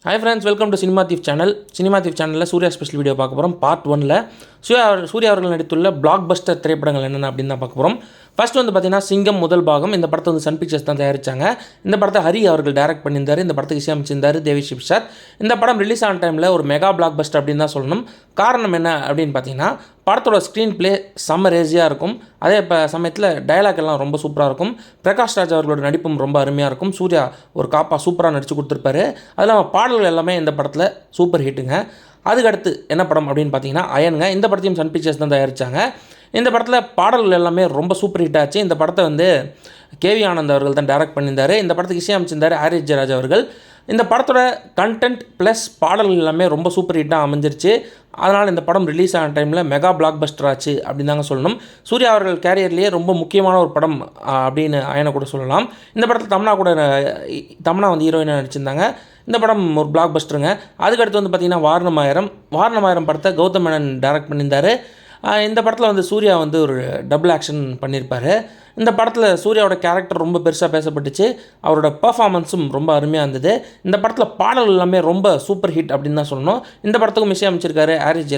Hi friends, welcome to Cinema Thief channel. Cinema Thief channel Suriya special video பார்க்க போகிறோம். Part 1ல் சூர்யா அவர்கள் நடித்துள்ள பிளாக் பஸ்டர் திரைப்படங்கள் என்னென்ன அப்படின்னு தான் பார்க்க போகிறோம். ஃபர்ஸ்ட் வந்து பார்த்தீங்கன்னா சிங்கம் முதல் பாகம். இந்த படத்தை வந்து சன் பிக்சர்ஸ் தான் தயாரித்தாங்க. இந்த படத்தை ஹரி அவர்கள் டைரக்ட் பண்ணியிருந்தார். இந்த படத்துக்கு இசையமைச்சிருந்தார் தேவிஸ்ரீ பிரசாத். இந்த படம் ரிலீஸ் ஆன டைமில் ஒரு மெகா பிளாக் பஸ்டர் அப்படின்னு தான் சொல்லணும். காரணம் என்ன அப்படின்னு பார்த்தீங்கன்னா படத்தோட ஸ்க்ரீன் பிளே செம்ம ரேஸியாக இருக்கும். அதே இப்போ சமயத்தில் டயலாக் எல்லாம் ரொம்ப சூப்பராக இருக்கும். பிரகாஷ் ராஜ் அவர்களோட நடிப்பும் ரொம்ப அருமையாக இருக்கும். சூர்யா ஒரு காப்பா சூப்பராக நடித்து கொடுத்துருப்பாரு. அது இல்லாமல் பாடல்கள் எல்லாமே இந்த படத்தில் சூப்பர் ஹிட்டுங்க. அதுக்கடுத்து என்ன படம் அப்படின்னு பார்த்தீங்கன்னா அயனுங்க. இந்த படத்தையும் சன் பிக்சர்ஸ் தான் தயாரித்தாங்க. இந்த படத்தில் பாடல்கள் எல்லாமே ரொம்ப சூப்பர் ஹிட் ஆச்சு. இந்த படத்தை வந்து கேவி ஆனந்த் அவர்கள் தான் டைரக்ட் பண்ணியிருந்தார். இந்த படத்துக்கு இசையமைச்சிருந்தார் ஆரிஸ் ஜெயராஜ் அவர்கள். இந்த படத்தோட கண்டென்ட் ப்ளஸ் பாடல்கள் எல்லாமே ரொம்ப சூப்பர் ஹிட்டாக அமைஞ்சிருச்சு. அதனால் இந்த படம் ரிலீஸ் ஆன டைமில் மெகா பிளாக் பஸ்டர் ஆச்சு அப்படின்னு தாங்க சொல்லணும். சூர்யா அவர்கள் கேரியர்லேயே ரொம்ப முக்கியமான ஒரு படம் அப்படின்னு அயனை கூட சொல்லலாம். இந்த படத்தில் தமனா வந்து ஹீரோயினாக நடிச்சிருந்தாங்க. இந்த படம் ஒரு பிளாக் பஸ்டருங்க. அதுக்கடுத்து வந்து பார்த்திங்கன்னா வாரணமாயிரம் படத்தை கௌதம் மேனன் டைரக்ட் பண்ணியிருந்தார். இந்த படத்தில் வந்து சூர்யா வந்து ஒரு டபுள் ஆக்ஷன் பண்ணியிருப்பார். இந்த படத்தில் சூர்யாவோட கேரக்டர் ரொம்ப பெருசாக பேசப்பட்டுச்சு. அவரோட பர்ஃபார்மன்ஸும் ரொம்ப அருமையாக இருந்தது. இந்த படத்தில் பாடல்கள் எல்லாமே ரொம்ப சூப்பர் ஹிட் அப்படின்னு தான் சொல்லணும். இந்த படத்துக்கும் இசையமைச்சிருக்காரு ஹாரிஸ்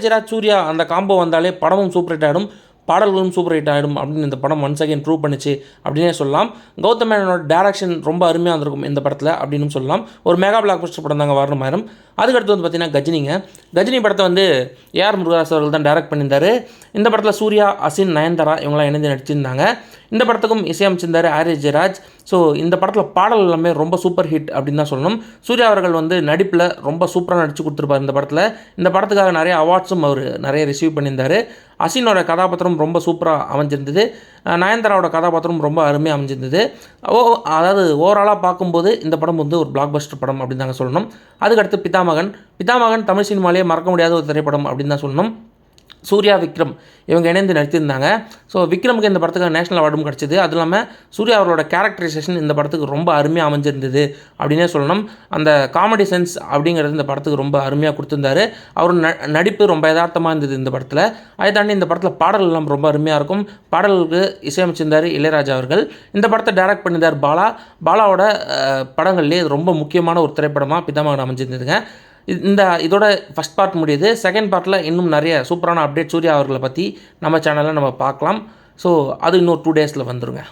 ஜெயராஜ் சூர்யா அந்த காம்போ வந்தாலே படமும் சூப்பர் ஹிட் ஆகிடும், பாடல்களும் சூப்பர் ஹிட் ஆகிடும் அப்படின்னு இந்த படம் ஒன்ஸ் அகைன் ப்ரூவ் பண்ணிச்சு அப்படின்னே சொல்லலாம். கௌதம் மேனனோட டேரக்ஷன் ரொம்ப அருமையாக இருந்திருக்கும் இந்த படத்தில் அப்படின்னு சொல்லலாம். ஒரு மெகா பிளாக் பஸ்டர் படம் தாங்க வாரணமாயிரம். அதுக்கடுத்து வந்து பார்த்திங்கன்னா கஜினி படத்தை வந்து ஏஆர் முருகதாஸ் அவர்கள் தான் டைரக்ட் பண்ணியிருந்தார். இந்த படத்தில் சூர்யா, அசின், நயன்தாரா இவங்களாம் இணைந்து நடிச்சிருந்தாங்க. இந்த படத்துக்கும் இசையமைச்சிருந்தார் ஹாரிஸ் ஜெயராஜ். ஸோ இந்த படத்தில் பாடல் எல்லாமே ரொம்ப சூப்பர் ஹிட் அப்படின்னு தான் சொல்லணும். சூர்யா அவர்கள் வந்து நடிப்பில் ரொம்ப சூப்பராக நடித்து கொடுத்துருப்பார் இந்த படத்தில். இந்த படத்துக்காக நிறைய அவார்ட்ஸும் அவர் நிறைய ரிசீவ் பண்ணியிருந்தார். அசினோட கதாபாத்திரம் ரொம்ப சூப்பராக அமைஞ்சிருந்தது. நயன்தாராவோட கதாபாத்திரம் ரொம்ப அருமையாக அமைஞ்சிருந்தது. அதாவது ஓவராலாக பார்க்கும்போது இந்த படம் வந்து ஒரு பிளாக் பஸ்டர் படம் அப்படின்னு தாங்க சொல்லணும். அதுக்கடுத்து பிதாமகன் தமிழ் சினிமாலேயே மறக்க முடியாத ஒரு திரைப்படம் அப்படின்னு தான் சொல்லணும். சூர்யா, விக்ரம் இவங்க இணைந்து நடித்திருந்தாங்க. ஸோ விக்ரமுக்கு இந்த படத்துக்கு நேஷனல் அவார்டும் கிடச்சிது. அது இல்லாமல் சூர்யா அவரோட கேரக்டரைசேஷன் இந்த படத்துக்கு ரொம்ப அருமையாக அமைஞ்சிருந்தது அப்படின்னே சொல்லணும். அந்த காமெடி சென்ஸ் அப்படிங்கிறது இந்த படத்துக்கு ரொம்ப அருமையாக கொடுத்துருந்தாரு. அவர் நடிப்பு ரொம்ப யதார்த்தமாக இருந்தது இந்த படத்தில். அதை தாண்டி இந்த படத்தில் பாடல்கள் எல்லாம் ரொம்ப அருமையாக இருக்கும். பாடல்களுக்கு இசையமைச்சிருந்தார் இளையராஜா அவர்கள். இந்த படத்தை டைரக்ட் பண்ணியிருந்தார் பாலாவோட படங்கள்லேயே ரொம்ப முக்கியமான ஒரு திரைப்படமாக பிதாமகன் அமைஞ்சிருந்ததுங்க. இதோட ஃபஸ்ட் பார்ட் முடியுது. செகண்ட் பார்ட்டில் இன்னும் நிறைய சூப்பரான அப்டேட் சூர்யா அவர்களை பற்றி நம்ம சேனலில் நம்ம பார்க்கலாம். ஸோ அது இன்னொரு 2 டேஸில் வந்துருங்க.